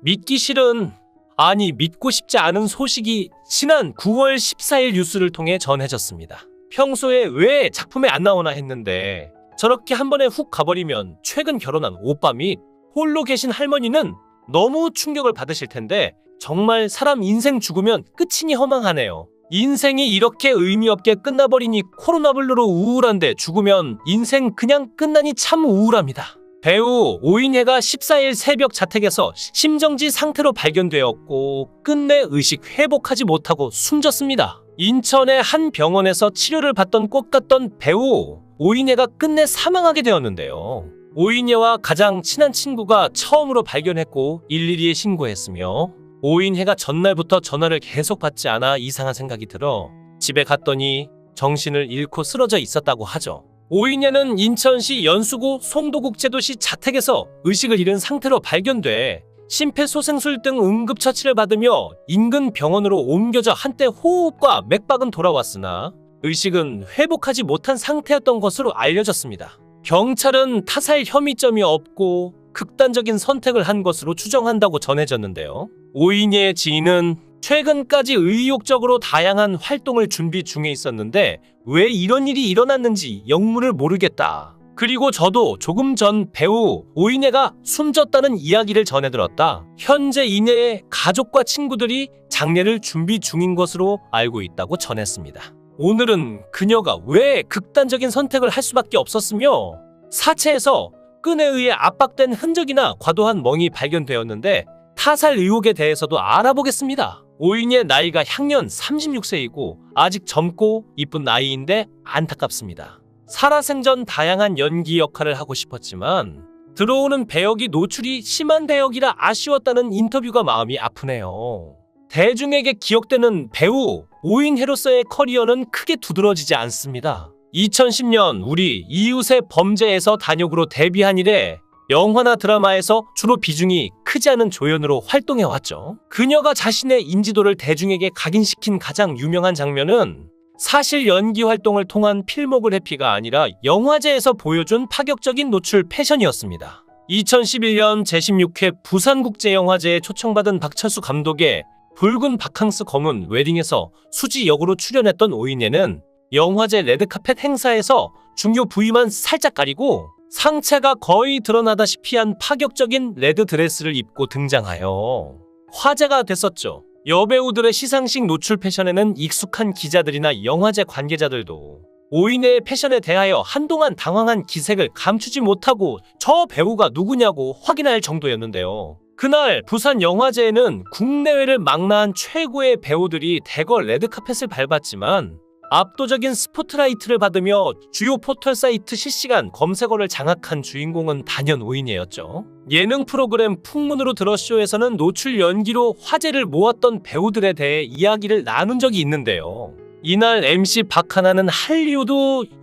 믿기 싫은, 아니 믿고 싶지 않은 소식이 지난 9월 14일 뉴스를 통해 전해졌습니다. 평소에 왜 작품에 안 나오나 했는데 저렇게 한 번에 훅 가버리면 최근 결혼한 오빠 및 홀로 계신 할머니는 너무 충격을 받으실 텐데 정말 사람 인생 죽으면 끝이니 허망하네요. 인생이 이렇게 의미 없게 끝나버리니 코로나블루로 우울한데 죽으면 인생 그냥 끝나니 참 우울합니다. 배우 오인혜가 14일 새벽 자택에서 심정지 상태로 발견되었고 끝내 의식 회복하지 못하고 숨졌습니다. 인천의 한 병원에서 치료를 받던 것 같던 배우 오인혜가 끝내 사망하게 되었는데요. 오인혜와 가장 친한 친구가 처음으로 발견했고 112에 신고했으며 오인혜가 전날부터 전화를 계속 받지 않아 이상한 생각이 들어 집에 갔더니 정신을 잃고 쓰러져 있었다고 하죠. 오인혜는 인천시 연수구 송도국제도시 자택에서 의식을 잃은 상태로 발견돼 심폐소생술 등 응급처치를 받으며 인근 병원으로 옮겨져 한때 호흡과 맥박은 돌아왔으나 의식은 회복하지 못한 상태였던 것으로 알려졌습니다. 경찰은 타살 혐의점이 없고 극단적인 선택을 한 것으로 추정한다고 전해졌는데요. 오인혜의 지인은 최근까지 의욕적으로 다양한 활동을 준비 중에 있었는데 왜 이런 일이 일어났는지 영문을 모르겠다. 그리고 저도 조금 전 배우 오인혜가 숨졌다는 이야기를 전해들었다. 현재 이내의 가족과 친구들이 장례를 준비 중인 것으로 알고 있다고 전했습니다. 오늘은 그녀가 왜 극단적인 선택을 할 수밖에 없었으며 사체에서 끈에 의해 압박된 흔적이나 과도한 멍이 발견되었는데 타살 의혹에 대해서도 알아보겠습니다. 오인혜의 나이가 향년 36세이고 아직 젊고 이쁜 나이인데 안타깝습니다. 살아생전 다양한 연기 역할을 하고 싶었지만 들어오는 배역이 노출이 심한 배역이라 아쉬웠다는 인터뷰가 마음이 아프네요. 대중에게 기억되는 배우 오인혜로서의 커리어는 크게 두드러지지 않습니다. 2010년 우리 이웃의 범죄에서 단역으로 데뷔한 이래 영화나 드라마에서 주로 비중이 크지 않은 조연으로 활동해왔죠. 그녀가 자신의 인지도를 대중에게 각인시킨 가장 유명한 장면은 사실 연기 활동을 통한 필모그래피가 아니라 영화제에서 보여준 파격적인 노출 패션이었습니다. 2011년 제16회 부산국제영화제에 초청받은 박철수 감독의 붉은 바캉스 검은 웨딩에서 수지 역으로 출연했던 오인혜는 영화제 레드카펫 행사에서 중요 부위만 살짝 가리고 상체가 거의 드러나다시피 한 파격적인 레드 드레스를 입고 등장하여 화제가 됐었죠. 여배우들의 시상식 노출 패션에는 익숙한 기자들이나 영화제 관계자들도 오인혜의 패션에 대하여 한동안 당황한 기색을 감추지 못하고 저 배우가 누구냐고 확인할 정도였는데요. 그날 부산 영화제에는 국내외를 망라한 최고의 배우들이 대거 레드카펫을 밟았지만 압도적인 스포트라이트를 받으며 주요 포털 사이트 실시간 검색어를 장악한 주인공은 단연 오인혜였죠. 예능 프로그램 풍문으로 들어쇼에서는 노출 연기로 화제를 모았던 배우들에 대해 이야기를 나눈 적이 있는데요. 이날 MC 박하나는 할리우드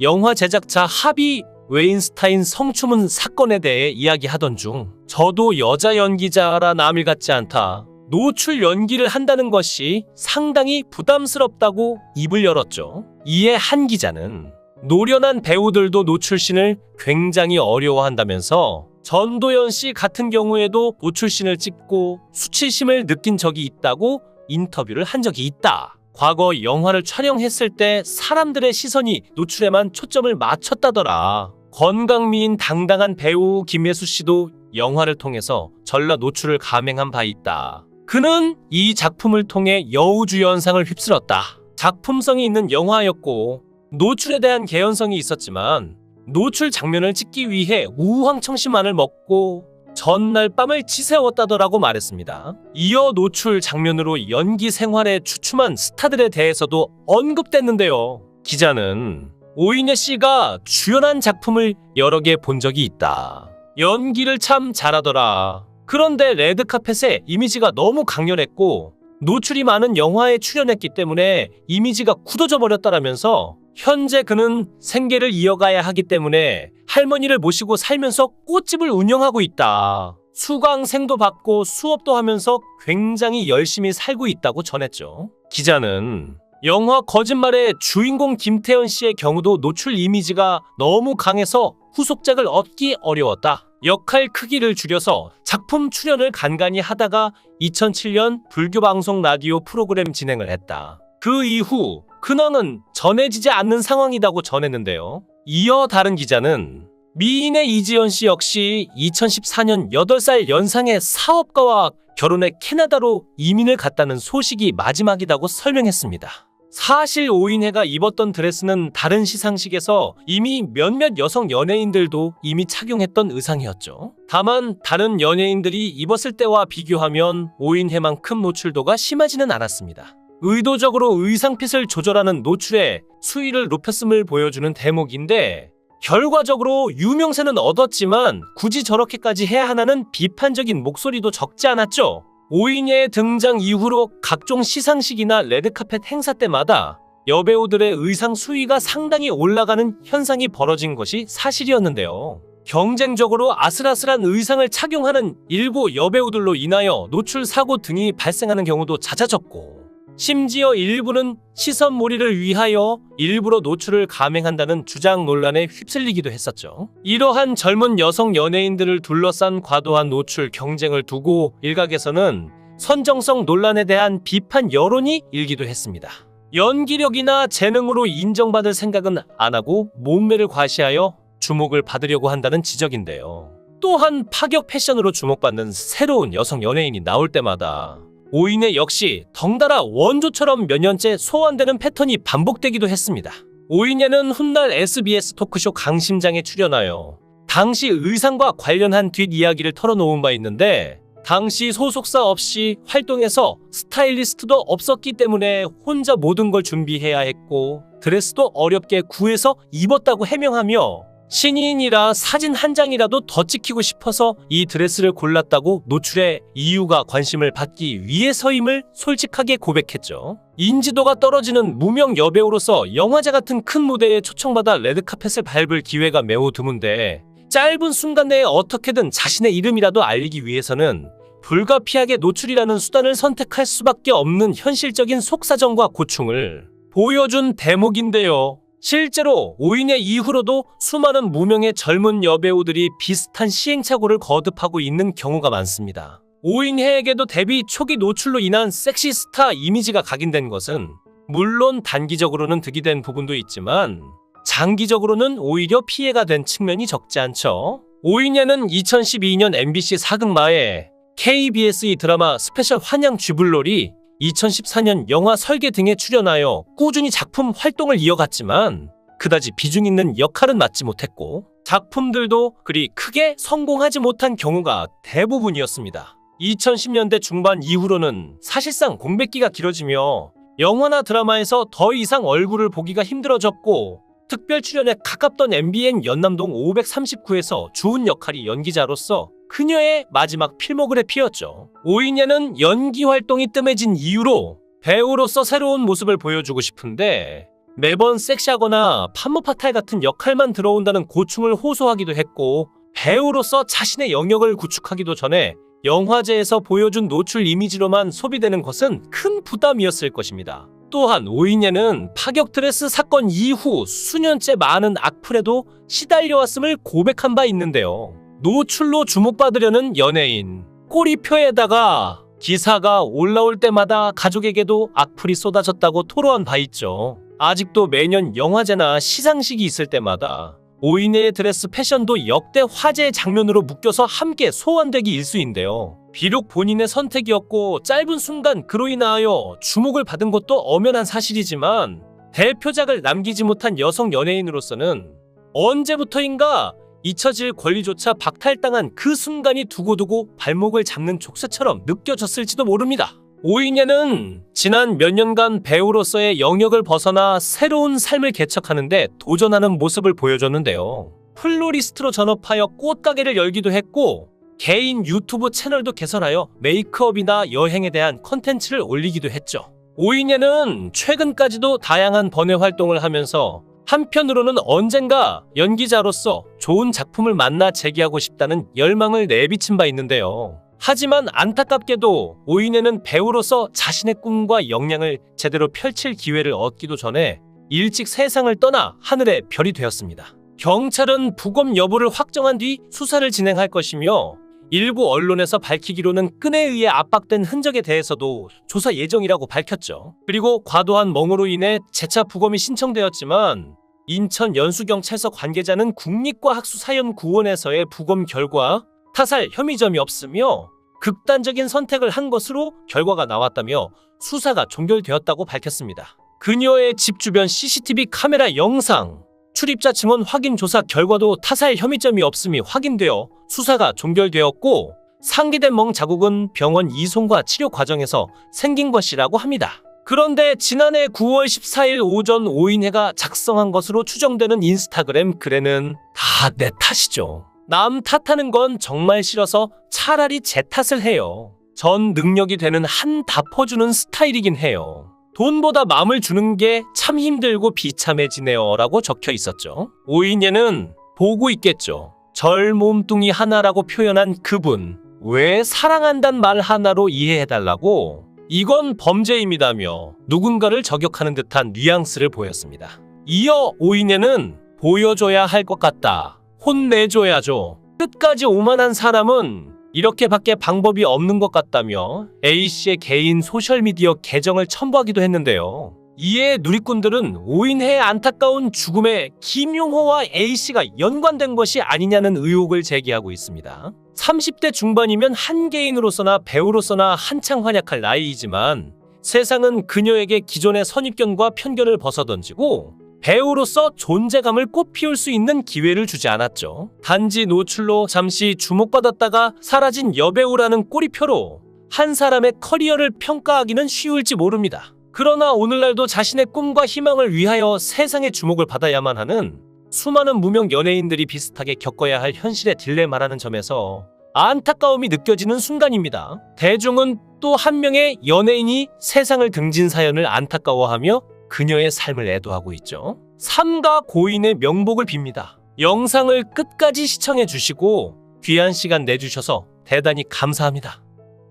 영화 제작자 하비 웨인스타인 성추문 사건에 대해 이야기하던 중 저도 여자 연기자라 남일 같지 않다. 노출 연기를 한다는 것이 상당히 부담스럽다고 입을 열었죠. 이에 한 기자는 노련한 배우들도 노출씬을 굉장히 어려워한다면서 전도연 씨 같은 경우에도 노출씬을 찍고 수치심을 느낀 적이 있다고 인터뷰를 한 적이 있다. 과거 영화를 촬영했을 때 사람들의 시선이 노출에만 초점을 맞췄다더라. 건강미인 당당한 배우 김혜수 씨도 영화를 통해서 전라 노출을 감행한 바 있다. 그는 이 작품을 통해 여우주연상을 휩쓸었다. 작품성이 있는 영화였고 노출에 대한 개연성이 있었지만 노출 장면을 찍기 위해 우황청심환을 먹고 전날 밤을 지새웠다더라고 말했습니다. 이어 노출 장면으로 연기 생활에 주춤한 스타들에 대해서도 언급됐는데요. 기자는 오인혜 씨가 주연한 작품을 여러 개 본 적이 있다. 연기를 참 잘하더라. 그런데 레드카펫의 이미지가 너무 강렬했고 노출이 많은 영화에 출연했기 때문에 이미지가 굳어져 버렸다라면서 현재 그는 생계를 이어가야 하기 때문에 할머니를 모시고 살면서 꽃집을 운영하고 있다. 수강생도 받고 수업도 하면서 굉장히 열심히 살고 있다고 전했죠. 기자는 영화 거짓말의 주인공 김태현 씨의 경우도 노출 이미지가 너무 강해서 후속작을 얻기 어려웠다. 역할 크기를 줄여서 작품 출연을 간간히 하다가 2007년 불교 방송 라디오 프로그램 진행을 했다. 그 이후 근황은 전해지지 않는 상황이라고 전했는데요. 이어 다른 기자는 미인의 이지연 씨 역시 2014년 8살 연상의 사업가와 결혼해 캐나다로 이민을 갔다는 소식이 마지막이라고 설명했습니다. 사실 오인혜가 입었던 드레스는 다른 시상식에서 이미 몇몇 여성 연예인들도 이미 착용했던 의상이었죠. 다만 다른 연예인들이 입었을 때와 비교하면 오인혜만큼 노출도가 심하지는 않았습니다. 의도적으로 의상핏을 조절하는 노출에 수위를 높였음을 보여주는 대목인데 결과적으로 유명세는 얻었지만 굳이 저렇게까지 해야 하나는 비판적인 목소리도 적지 않았죠. 오인혜의 등장 이후로 각종 시상식이나 레드카펫 행사 때마다 여배우들의 의상 수위가 상당히 올라가는 현상이 벌어진 것이 사실이었는데요. 경쟁적으로 아슬아슬한 의상을 착용하는 일부 여배우들로 인하여 노출 사고 등이 발생하는 경우도 잦아졌고 심지어 일부는 시선몰이를 위하여 일부러 노출을 감행한다는 주장 논란에 휩쓸리기도 했었죠. 이러한 젊은 여성 연예인들을 둘러싼 과도한 노출 경쟁을 두고 일각에서는 선정성 논란에 대한 비판 여론이 일기도 했습니다. 연기력이나 재능으로 인정받을 생각은 안 하고 몸매를 과시하여 주목을 받으려고 한다는 지적인데요. 또한 파격 패션으로 주목받는 새로운 여성 연예인이 나올 때마다 오인혜 역시 덩달아 원조처럼 몇 년째 소환되는 패턴이 반복되기도 했습니다. 오인혜는 훗날 SBS 토크쇼 강심장에 출연하여 당시 의상과 관련한 뒷이야기를 털어놓은 바 있는데 당시 소속사 없이 활동해서 스타일리스트도 없었기 때문에 혼자 모든 걸 준비해야 했고 드레스도 어렵게 구해서 입었다고 해명하며 신인이라 사진 한 장이라도 더 찍히고 싶어서 이 드레스를 골랐다고 노출에 이유가 관심을 받기 위해서임을 솔직하게 고백했죠. 인지도가 떨어지는 무명 여배우로서 영화제 같은 큰 무대에 초청받아 레드카펫을 밟을 기회가 매우 드문데 짧은 순간 내에 어떻게든 자신의 이름이라도 알리기 위해서는 불가피하게 노출이라는 수단을 선택할 수밖에 없는 현실적인 속사정과 고충을 보여준 대목인데요. 실제로 오인혜 이후로도 수많은 무명의 젊은 여배우들이 비슷한 시행착오를 거듭하고 있는 경우가 많습니다. 오인혜에게도 데뷔 초기 노출로 인한 섹시 스타 이미지가 각인된 것은 물론 단기적으로는 득이 된 부분도 있지만 장기적으로는 오히려 피해가 된 측면이 적지 않죠. 오인혜는 2012년 MBC 사극마에 KBS 드라마 스페셜 환양 쥐불놀이 2014년 영화 설계 등에 출연하여 꾸준히 작품 활동을 이어갔지만 그다지 비중 있는 역할은 맡지 못했고 작품들도 그리 크게 성공하지 못한 경우가 대부분이었습니다. 2010년대 중반 이후로는 사실상 공백기가 길어지며 영화나 드라마에서 더 이상 얼굴을 보기가 힘들어졌고 특별 출연에 가깝던 MBN 연남동 539에서 주은 역할이 연기자로서 그녀의 마지막 필모그래 피었죠. 오인혜는 연기 활동이 뜸해진 이유로 배우로서 새로운 모습을 보여주고 싶은데 매번 섹시하거나 판모파탈 같은 역할만 들어온다는 고충을 호소하기도 했고 배우로서 자신의 영역을 구축하기도 전에 영화제에서 보여준 노출 이미지로만 소비되는 것은 큰 부담이었을 것입니다. 또한 오인혜는 파격 드레스 사건 이후 수년째 많은 악플에도 시달려왔음을 고백한 바 있는데요. 노출로 주목받으려는 연예인, 꼬리표에다가 기사가 올라올 때마다 가족에게도 악플이 쏟아졌다고 토로한 바 있죠. 아직도 매년 영화제나 시상식이 있을 때마다 오인혜의 드레스 패션도 역대 화제의 장면으로 묶여서 함께 소환되기 일쑤인데요. 비록 본인의 선택이었고 짧은 순간 그로 인하여 주목을 받은 것도 엄연한 사실이지만 대표작을 남기지 못한 여성 연예인으로서는 언제부터인가 잊혀질 권리조차 박탈당한 그 순간이 두고두고 발목을 잡는 족쇄처럼 느껴졌을지도 모릅니다. 오인혜는 지난 몇 년간 배우로서의 영역을 벗어나 새로운 삶을 개척하는데 도전하는 모습을 보여줬는데요. 플로리스트로 전업하여 꽃가게를 열기도 했고 개인 유튜브 채널도 개설하여 메이크업이나 여행에 대한 컨텐츠를 올리기도 했죠. 오인혜는 최근까지도 다양한 번외 활동을 하면서 한편으로는 언젠가 연기자로서 좋은 작품을 만나 재기하고 싶다는 열망을 내비친 바 있는데요. 하지만 안타깝게도 오인혜는 배우로서 자신의 꿈과 역량을 제대로 펼칠 기회를 얻기도 전에 일찍 세상을 떠나 하늘의 별이 되었습니다. 경찰은 부검 여부를 확정한 뒤 수사를 진행할 것이며 일부 언론에서 밝히기로는 끈에 의해 압박된 흔적에 대해서도 조사 예정이라고 밝혔죠. 그리고 과도한 멍으로 인해 재차 부검이 신청되었지만 인천 연수경찰서 관계자는 국립과학수사연구원에서의 부검 결과 타살 혐의점이 없으며 극단적인 선택을 한 것으로 결과가 나왔다며 수사가 종결되었다고 밝혔습니다. 그녀의 집 주변 CCTV 카메라 영상, 출입자 증언 확인 조사 결과도 타살 혐의점이 없음이 확인되어 수사가 종결되었고 상기된 멍 자국은 병원 이송과 치료 과정에서 생긴 것이라고 합니다. 그런데 지난해 9월 14일 오전 오인혜가 작성한 것으로 추정되는 인스타그램 글에는 다 내 탓이죠. 남 탓하는 건 정말 싫어서 차라리 제 탓을 해요. 전 능력이 되는 한 다 퍼주는 스타일이긴 해요. 돈보다 마음을 주는 게 참 힘들고 비참해지네요 라고 적혀 있었죠. 오인혜는 보고 있겠죠. 절 몸뚱이 하나라고 표현한 그분, 왜 사랑한단 말 하나로 이해해달라고? 이건 범죄입니다며 누군가를 저격하는 듯한 뉘앙스를 보였습니다. 이어 오인혜는 보여줘야 할 것 같다. 혼내줘야죠. 끝까지 오만한 사람은 이렇게밖에 방법이 없는 것 같다며 A씨의 개인 소셜미디어 계정을 첨부하기도 했는데요. 이에 누리꾼들은 오인혜의 안타까운 죽음에 김용호와 A씨가 연관된 것이 아니냐는 의혹을 제기하고 있습니다. 30대 중반이면 한개인으로서나 배우로서나 한창 활약할 나이이지만 세상은 그녀에게 기존의 선입견과 편견을 벗어던지고 배우로서 존재감을 꽃피울 수 있는 기회를 주지 않았죠. 단지 노출로 잠시 주목받았다가 사라진 여배우라는 꼬리표로 한 사람의 커리어를 평가하기는 쉬울지 모릅니다. 그러나 오늘날도 자신의 꿈과 희망을 위하여 세상의 주목을 받아야만 하는 수많은 무명 연예인들이 비슷하게 겪어야 할 현실의 딜레마라는 점에서 안타까움이 느껴지는 순간입니다. 대중은 또 한 명의 연예인이 세상을 등진 사연을 안타까워하며 그녀의 삶을 애도하고 있죠. 삼가 고인의 명복을 빕니다. 영상을 끝까지 시청해 주시고 귀한 시간 내주셔서 대단히 감사합니다.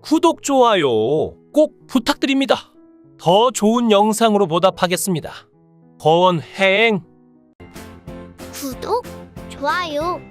구독, 좋아요 꼭 부탁드립니다. 더 좋은 영상으로 보답하겠습니다. 거원행 구독, 좋아요